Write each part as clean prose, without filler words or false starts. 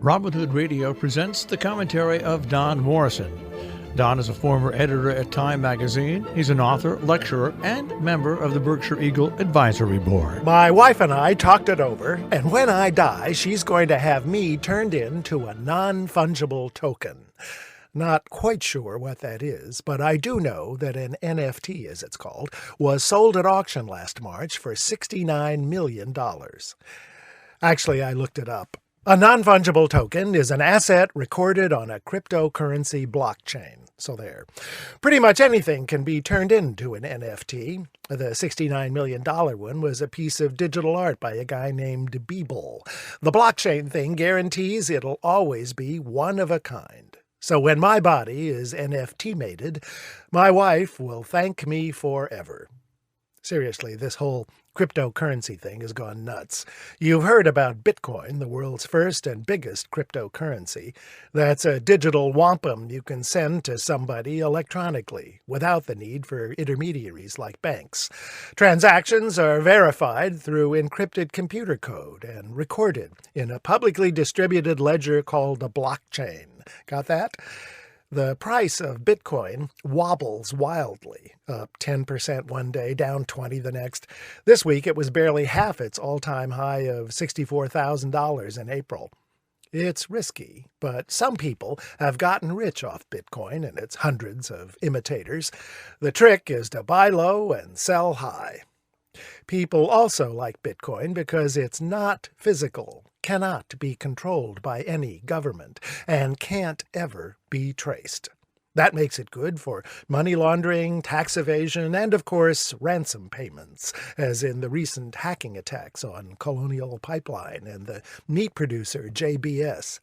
Robin Hood Radio presents the commentary of Don Morrison. Don is a former editor at Time magazine. He's an author, lecturer, and member of the Berkshire Eagle Advisory Board. My wife and I talked it over, and when I die, she's going to have me turned into a non-fungible token. Not quite sure what that is, but I do know that an NFT, as it's called, was sold at auction last March for $69 million. Actually, I looked it up. A non-fungible token is an asset recorded on a cryptocurrency blockchain. So there. Pretty much anything can be turned into an NFT. The $69 million one was a piece of digital art by a guy named Beeble. The blockchain thing guarantees it'll always be one of a kind. So when my body is NFT-mated, my wife will thank me forever. Seriously, this whole cryptocurrency thing has gone nuts. You've heard about Bitcoin, the world's first and biggest cryptocurrency. That's a digital wampum you can send to somebody electronically, without the need for intermediaries like banks. Transactions are verified through encrypted computer code and recorded in a publicly distributed ledger called a blockchain. Got that? The price of Bitcoin wobbles wildly, up 10% one day, down 20% the next. This week it was barely half its all-time high of $64,000 in April. It's risky, but some people have gotten rich off Bitcoin and its hundreds of imitators. The trick is to buy low and sell high. People also like Bitcoin because it's not physical, cannot be controlled by any government, and can't ever be traced. That makes it good for money laundering, tax evasion, and, of course, ransom payments, as in the recent hacking attacks on Colonial Pipeline and the meat producer JBS.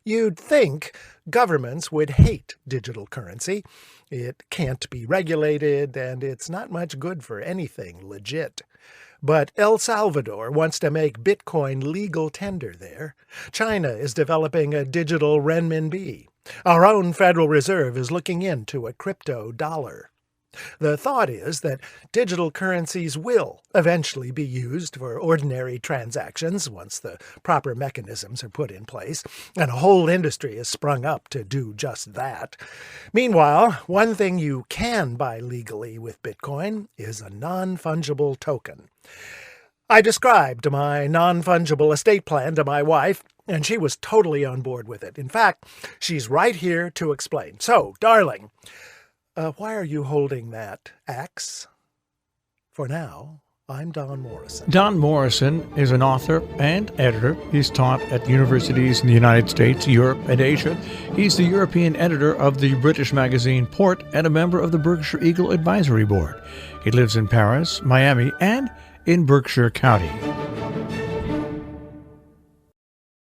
You'd think governments would hate digital currency. It can't be regulated, and it's not much good for anything legit. But El Salvador wants to make Bitcoin legal tender there. China is developing a digital renminbi. Our own Federal Reserve is looking into a crypto dollar. The thought is that digital currencies will eventually be used for ordinary transactions once the proper mechanisms are put in place, and a whole industry has sprung up to do just that. Meanwhile, one thing you can buy legally with Bitcoin is a non-fungible token. I described my non-fungible estate plan to my wife, and she was totally on board with it. In fact, she's right here to explain. So, darling, why are you holding that axe? For now, I'm Don Morrison. Don Morrison is an author and editor. He's taught at universities in the United States, Europe, and Asia. He's the European editor of the British magazine Port and a member of the Berkshire Eagle Advisory Board. He lives in Paris, Miami, and in Berkshire County.